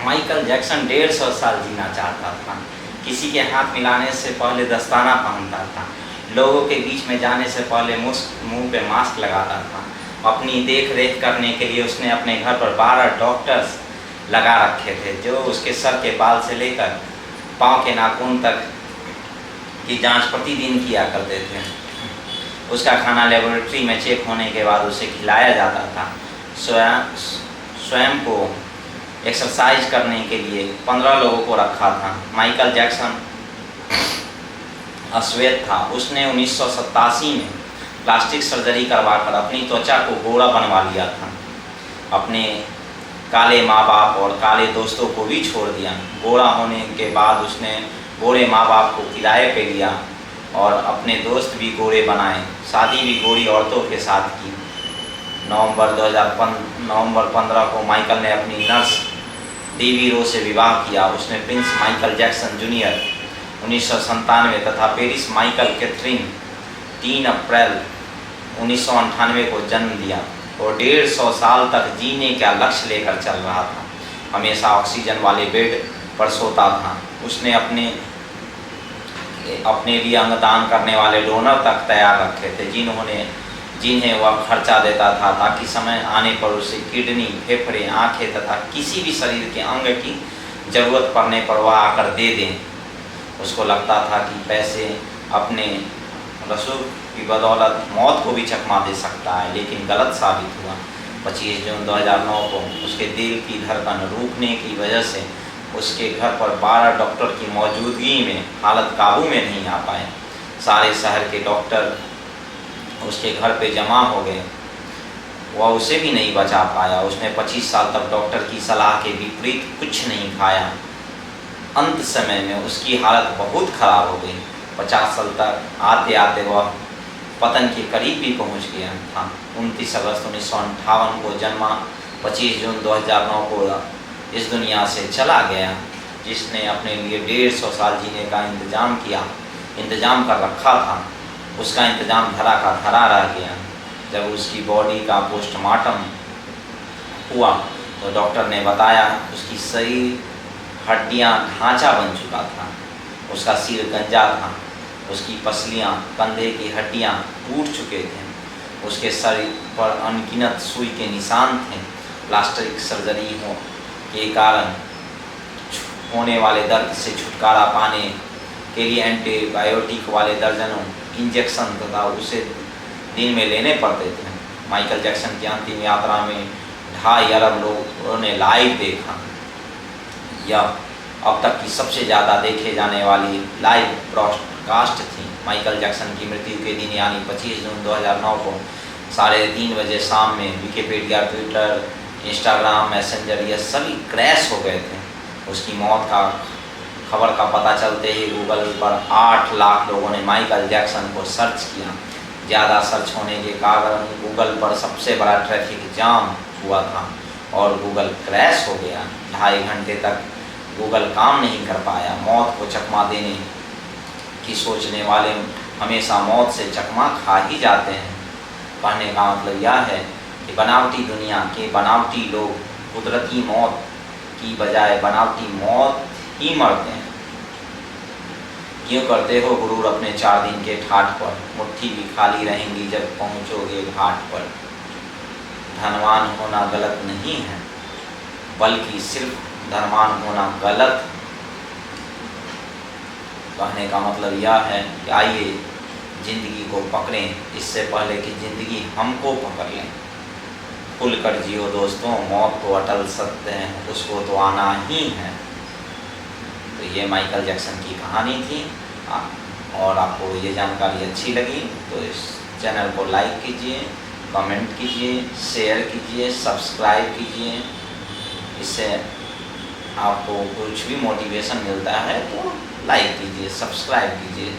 Michael Jackson 150 साल जीना चाहता था। किसी के हाथ मिलाने से पहले दस्ताना पहनता था। लोगों के बीच में जाने से पहले मुंह पे मास्क लगाता था। अपनी देख रेख करने के लिए उसने अपने घर पर 12 डॉक्टर्स लगा रखे थे, जो उसके सर के बाल से लेकर पाँव के नाखून तक की जांच प्रतिदिन किया करते थे। उसका खाना लेबोरेटरी में चेक होने के बाद उसे खिलाया जाता था। स्वयं को एक्सरसाइज करने के लिए 15 लोगों को रखा था। माइकल जैक्सन अश्वेत था। उसने 1987 में प्लास्टिक सर्जरी करवाकर अपनी त्वचा को गोरा बनवा लिया था। अपने काले माँ बाप और काले दोस्तों को भी छोड़ दिया। गोरा होने के बाद उसने गोरे माँ बाप को किराए पे लिया और अपने दोस्त भी गोरे बनाए। शादी भी गोरी औरतों के साथ की। नवंबर 15 को माइकल ने अपनी नर्स डेवी रो से विवाह किया। उसने प्रिंस माइकल जैक्सन जूनियर 1997 तथा पेरिस माइकल कैथरीन 3 अप्रैल 1998 को जन्म दिया और 150 साल तक जीने का लक्ष्य लेकर चल रहा था। हमेशा ऑक्सीजन वाले बेड पर सोता था। उसने अपने लिए अंगदान करने वाले डोनर तक तैयार रखे थे, जिन्हें वह खर्चा देता था ताकि समय आने पर उसे किडनी, फेफड़े, आँखें तथा किसी भी शरीर के अंग की जरूरत पड़ने पर वह आकर दे दें। उसको लगता था कि पैसे अपने रसूख की बदौलत मौत को भी चकमा दे सकता है, लेकिन गलत साबित हुआ। 25 जून 2009 को उसके दिल की धड़कन रुकने की वजह से उसके घर पर 12 डॉक्टर की मौजूदगी में हालत काबू में नहीं आ पाए। सारे शहर के डॉक्टर उसके घर पे जमा हो गए। वह उसे भी नहीं बचा पाया। उसने 25 साल तक डॉक्टर की सलाह के विपरीत कुछ नहीं खाया। अंत समय में उसकी हालत बहुत खराब हो गई। 50 साल तक आते आते वह पतन के करीब भी पहुंच गया था। 29 अगस्त 1958 को जन्मा, 25 जून 2009 को इस दुनिया से चला गया। जिसने अपने लिए 150 साल जीने का इंतजाम कर रखा था, उसका इंतजाम धरा का धरा रह गया। जब उसकी बॉडी का पोस्टमार्टम हुआ तो डॉक्टर ने बताया उसकी शरीर हड्डियां ढांचा बन चुका था। उसका सिर गंजा था। उसकी पसलियां, कंधे की हड्डियां टूट चुके थे। उसके शरीर पर अनगिनत सुई के निशान थे। प्लास्टिक सर्जरी के कारण होने वाले दर्द से छुटकारा पाने के लिए एंटीबायोटिक वाले दर्जनों इंजेक्शन तथा उसे दिन में लेने पड़ते थे। माइकल जैक्सन की अंतिम यात्रा में 2.5 अरब लोगों ने लाइव देखा। यह अब तक की सबसे ज़्यादा देखे जाने वाली लाइव ब्रॉडकास्ट थी। माइकल जैक्सन की मृत्यु के दिन यानी 25 जून 2009 को 3:30 बजे शाम में विकिपीडिया, ट्विटर, इंस्टाग्राम, मैसेंजर ये सभी क्रैश हो गए थे। उसकी मौत का खबर का पता चलते ही गूगल पर 8 लाख लोगों ने माइकल जैक्सन को सर्च किया। ज़्यादा सर्च होने के कारण गूगल पर सबसे बड़ा ट्रैफिक जाम हुआ था और गूगल क्रैश हो गया। 2.5 घंटे तक गूगल काम नहीं कर पाया। मौत को चकमा देने की सोचने वाले हमेशा मौत से चकमा खा ही जाते हैं। कहने का मतलब यह है कि बनावटी दुनिया के बनावटी लोग कुदरती मौत की बजाय बनावटी मौत ही मरते हैं। क्यों करते हो गुरूर अपने 4 दिन के ठाठ पर? मुट्ठी भी खाली रहेंगी जब पहुंचोगे घाट पर। धनवान होना गलत नहीं है, बल्कि सिर्फ धनवान होना गलत। कहने का मतलब यह है कि आइए जिंदगी को पकड़ें इससे पहले कि जिंदगी हमको पकड़ लें। खुलकर जियो दोस्तों, मौत तो अटल सत्य है, उसको तो आना ही है। तो ये माइकल जैक्सन की कहानी थी। और आपको ये जानकारी अच्छी लगी तो इस चैनल को लाइक कीजिए, कमेंट कीजिए, शेयर कीजिए, सब्सक्राइब कीजिए। इससे आपको कुछ भी मोटिवेशन मिलता है तो लाइक कीजिए, सब्सक्राइब कीजिए।